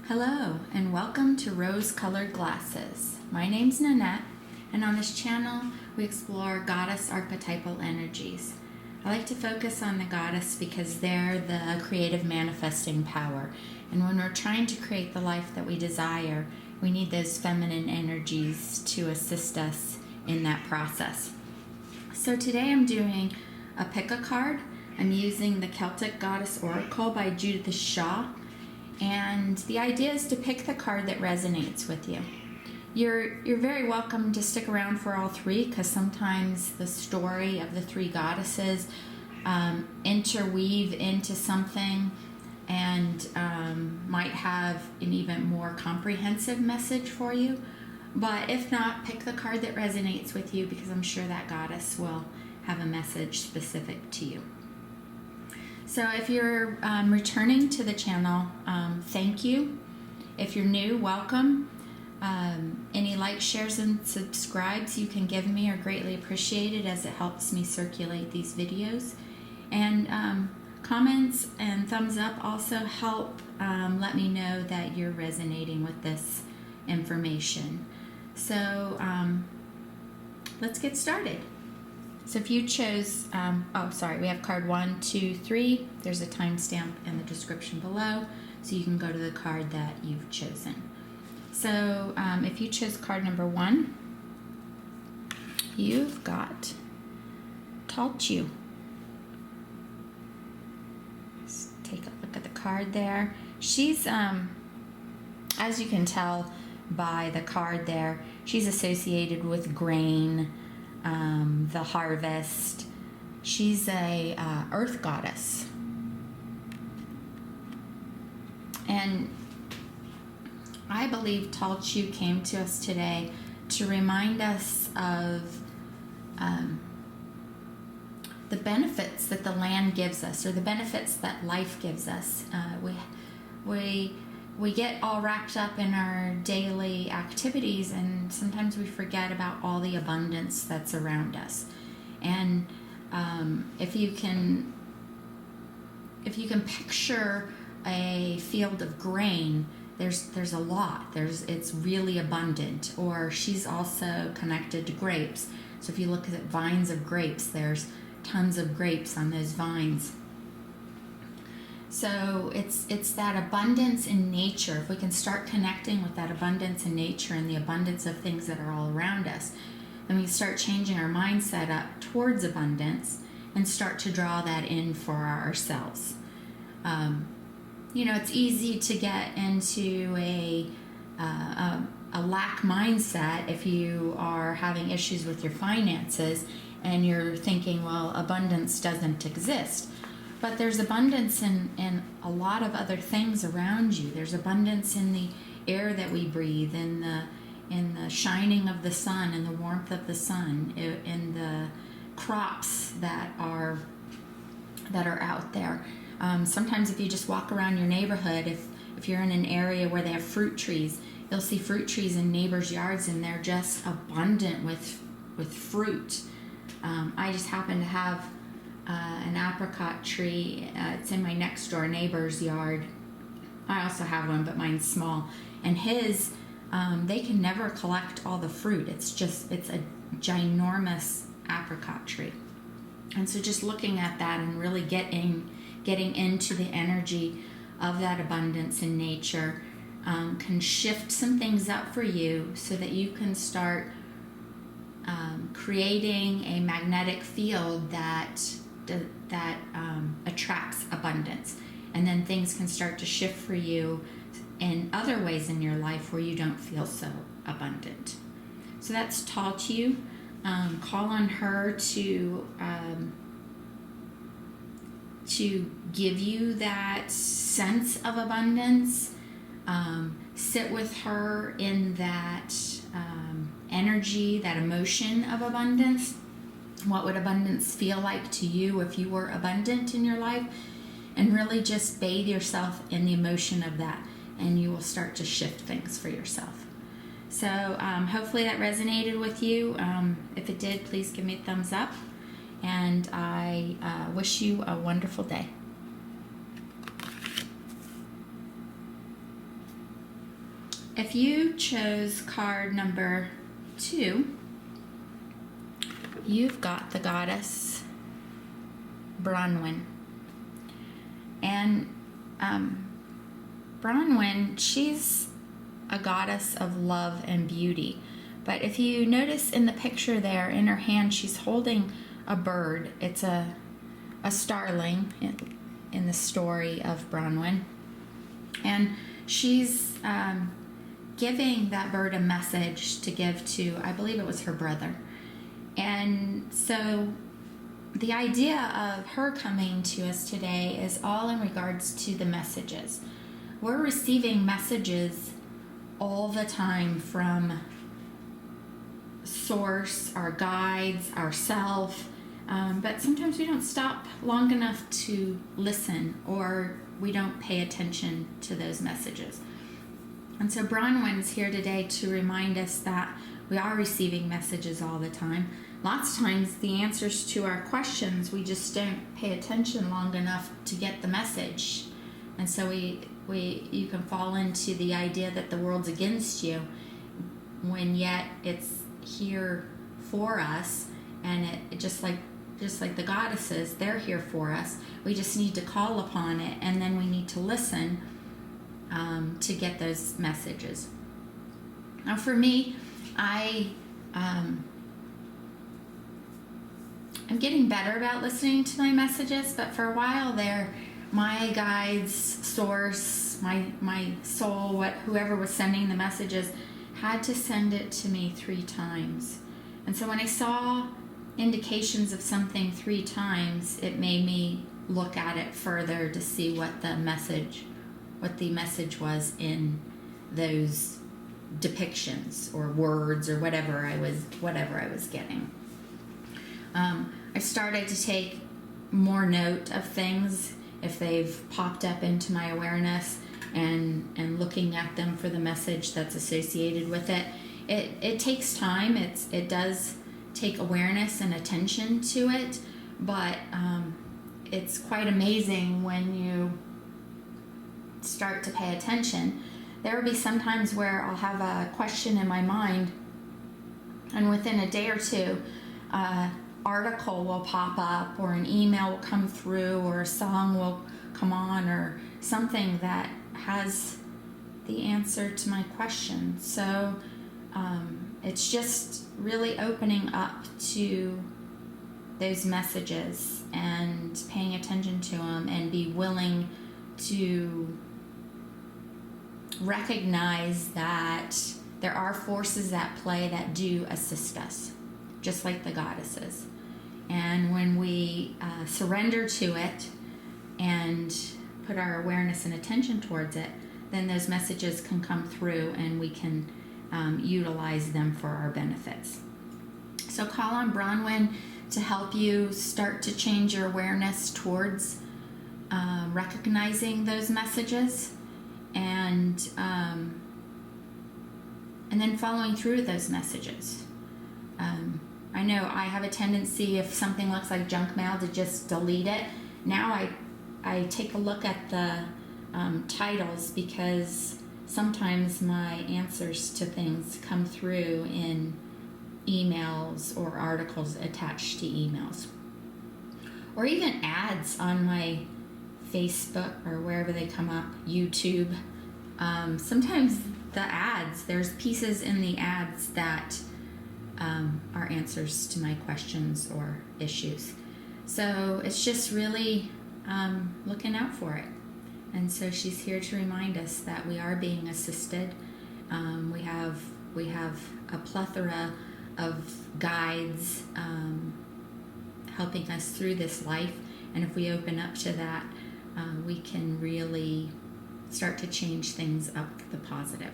Hello and welcome to Rose Colored Glasses. My name's Nanette, and on this channel we explore goddess archetypal energies. I like to focus on the goddess because they're the creative manifesting power, and when we're trying to create the life that we desire, we need those feminine energies to assist us in that process. So today I'm doing a pick-a-card. I'm using the Celtic Goddess Oracle by Judith Shaw. And the idea is to pick the card that resonates with you. You're very welcome to stick around for all three, because sometimes the story of the three goddesses interweave into something and might have an even more comprehensive message for you. But if not, pick the card that resonates with you, because I'm sure that goddess will have a message specific to you. So if you're returning to the channel, thank you. If you're new, welcome. Any likes, shares, and subscribes you can give me are greatly appreciated, as it helps me circulate these videos. And comments and thumbs up also help let me know that you're resonating with this information. So let's get started. So if you chose, we have card 1, 2, 3. There's a timestamp in the description below, so you can go to the card that you've chosen. So if you chose card number 1, you've got Talchu. Let's take a look at the card there. She's, as you can tell by the card there, she's associated with grain, the harvest. She's a earth goddess, and I believe Talchu came to us today to remind us of the benefits that the land gives us, or the benefits that life gives us. We get all wrapped up in our daily activities, and sometimes we forget about all the abundance that's around us. And if you can picture a field of grain, there's a lot. It's really abundant. Or she's also connected to grapes. So if you look at vines of grapes, there's tons of grapes on those vines. So it's that abundance in nature. If we can start connecting with that abundance in nature and the abundance of things that are all around us, then we start changing our mindset up towards abundance and start to draw that in for ourselves. It's easy to get into a lack mindset if you are having issues with your finances and you're thinking, well, abundance doesn't exist. But there's abundance in a lot of other things around you. There's abundance in the air that we breathe, in the shining of the sun, in the warmth of the sun, in the crops that are out there. Sometimes if you just walk around your neighborhood, if you're in an area where they have fruit trees, you'll see fruit trees in neighbors' yards, and they're just abundant with fruit. I just happen to have an apricot tree. It's in my next door neighbor's yard. I also have one, but mine's small. And his, they can never collect all the fruit. It's a ginormous apricot tree. And so just looking at that and really getting into the energy of that abundance in nature can shift some things up for you, so that you can start creating a magnetic field that attracts abundance, and then things can start to shift for you in other ways in your life where you don't feel so abundant. So that's Talchu. Call on her to give you that sense of abundance. Sit with her in that energy, that emotion of abundance. What would abundance feel like to you if you were abundant in your life? And really just bathe yourself in the emotion of that, and you will start to shift things for yourself. So hopefully that resonated with you. If it did, please give me a thumbs up, and I wish you a wonderful day. if you chose card number 2, you've got the goddess Bronwyn. And Bronwyn, she's a goddess of love and beauty. But if you notice in the picture there, in her hand, she's holding a bird. It's a starling in the story of Bronwyn. And she's giving that bird a message to give to, I believe it was her brother. And so the idea of her coming to us today is all in regards to the messages. We're receiving messages all the time from Source, our guides, ourself, but sometimes we don't stop long enough to listen, or we don't pay attention to those messages. And so Bronwyn's here today to remind us that we are receiving messages all the time. Lots of times the answers to our questions, we just don't pay attention long enough to get the message. And so you can fall into the idea that the world's against you, when yet it's here for us. And it just like the goddesses, they're here for us. We just need to call upon it, and then we need to listen to get those messages. Now for me, I'm getting better about listening to my messages, but for a while there, my guides, Source, my soul, whoever was sending the messages, had to send it to me 3 times. And so when I saw indications of something 3 times, it made me look at it further to see what the message was in those depictions or words or whatever I was getting. I started to take more note of things if they've popped up into my awareness, and looking at them for the message that's associated with it. It takes time. It does take awareness and attention to it, but it's quite amazing when you start to pay attention. There will be some times where I'll have a question in my mind, and within a day or two, article will pop up, or an email will come through, or a song will come on, or something that has the answer to my question. So it's just really opening up to those messages and paying attention to them, and be willing to recognize that there are forces at play that do assist us, just like the goddesses. And when we surrender to it and put our awareness and attention towards it, then those messages can come through, and we can utilize them for our benefits. So call on Bronwyn to help you start to change your awareness towards recognizing those messages, and then following through those messages. I know I have a tendency, if something looks like junk mail, to just delete it. Now I take a look at the titles, because sometimes my answers to things come through in emails or articles attached to emails, or even ads on my Facebook or wherever they come up, YouTube. Sometimes the ads, there's pieces in the ads that are answers to my questions or issues. So it's just really looking out for it. And so she's here to remind us that we are being assisted. We have a plethora of guides helping us through this life, and if we open up to that, we can really start to change things up the positive.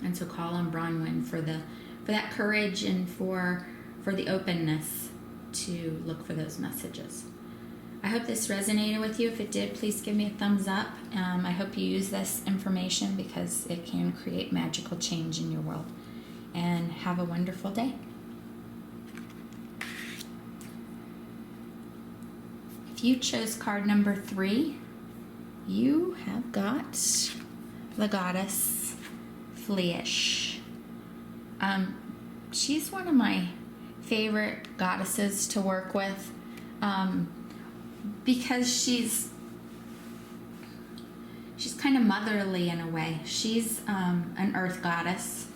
And so call on Bronwyn for that courage, and for the openness to look for those messages. I hope this resonated with you. If it did, please give me a thumbs up. I hope you use this information, because it can create magical change in your world. And have a wonderful day. If you chose card number 3, you have got the goddess Fleish. She's one of my favorite goddesses to work with because she's kind of motherly in a way. She's an earth goddess.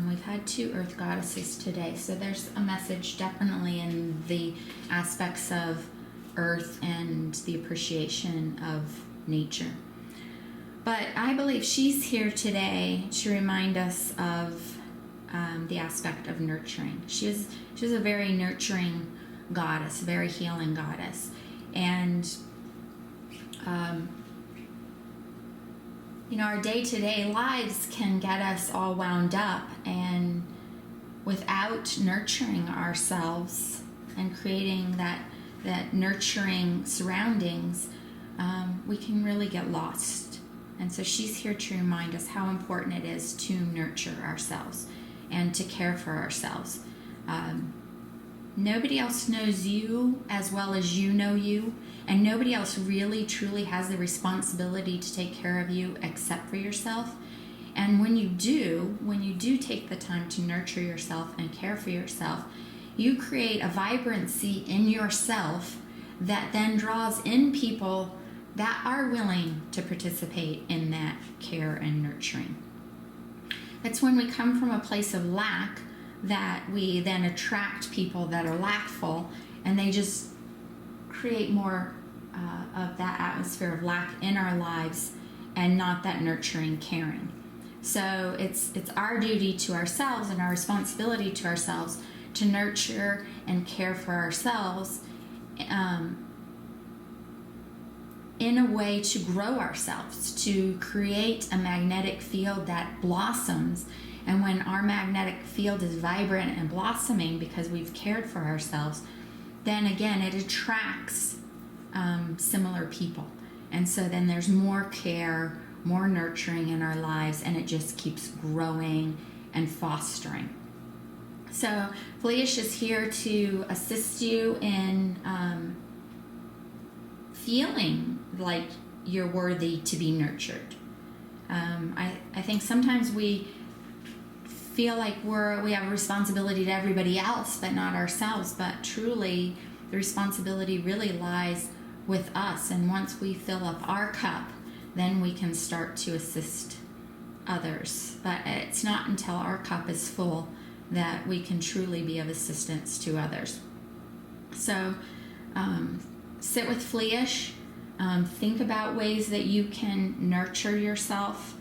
We've had 2 earth goddesses today, so there's a message definitely in the aspects of earth and the appreciation of nature. But I believe she's here today to remind us of the aspect of nurturing. She's a very nurturing goddess, very healing goddess. And our day-to-day lives can get us all wound up, and without nurturing ourselves and creating that nurturing surroundings, we can really get lost. And so she's here to remind us how important it is to nurture ourselves and to care for ourselves. Nobody else knows you as well as you know you, and nobody else really truly has the responsibility to take care of you except for yourself. And when you do take the time to nurture yourself and care for yourself, you create a vibrancy in yourself that then draws in people that are willing to participate in that care and nurturing. It's when we come from a place of lack that we then attract people that are lackful, and they just create more of that atmosphere of lack in our lives and not that nurturing caring. So it's our duty to ourselves and our responsibility to ourselves to nurture and care for ourselves in a way to grow ourselves, to create a magnetic field that blossoms. And when our magnetic field is vibrant and blossoming because we've cared for ourselves, then again it attracts similar people. And so then there's more care, more nurturing in our lives, and it just keeps growing and fostering. So Fleish is here to assist you in feeling like you're worthy to be nurtured. I think sometimes we feel like we have a responsibility to everybody else but not ourselves, but truly the responsibility really lies with us. And once we fill up our cup, then we can start to assist others. But it's not until our cup is full that we can truly be of assistance to others. So sit with Fleish. Think about ways that you can nurture yourself.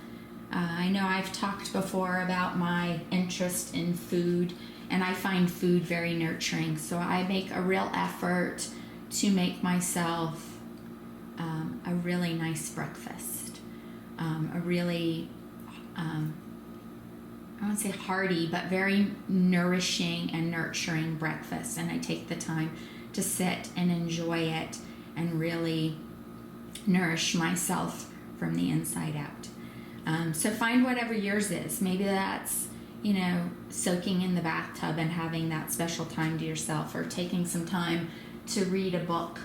I know I've talked before about my interest in food, and I find food very nurturing. So I make a real effort to make myself a really nice breakfast, a really, I won't say hearty, but very nourishing and nurturing breakfast. And I take the time to sit and enjoy it and really nourish myself from the inside out. So find whatever yours is. Maybe that's, soaking in the bathtub and having that special time to yourself, or taking some time to read a book,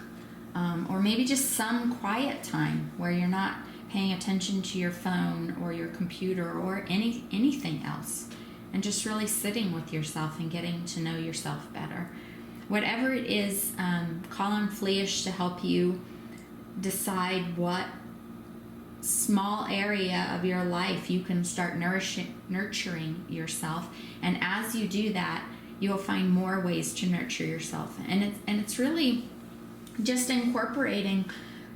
or maybe just some quiet time where you're not paying attention to your phone or your computer or anything else, and just really sitting with yourself and getting to know yourself better. Whatever it is, call on Fleish to help you decide what small area of your life you can start nurturing yourself. And as you do that, you'll find more ways to nurture yourself. And it's really just incorporating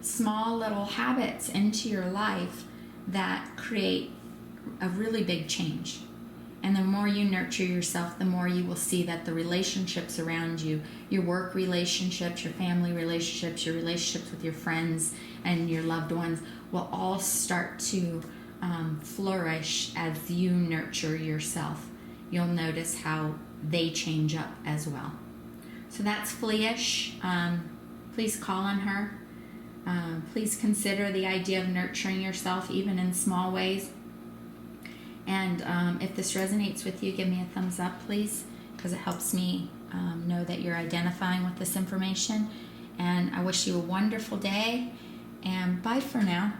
small little habits into your life that create a really big change. And the more you nurture yourself, the more you will see that the relationships around you, your work relationships, your family relationships, your relationships with your friends and your loved ones, will all start to flourish as you nurture yourself. You'll notice how they change up as well. So that's Fleish. Please call on her. Please consider the idea of nurturing yourself even in small ways. And if this resonates with you, give me a thumbs up, please, because it helps me know that you're identifying with this information. And I wish you a wonderful day, and bye for now.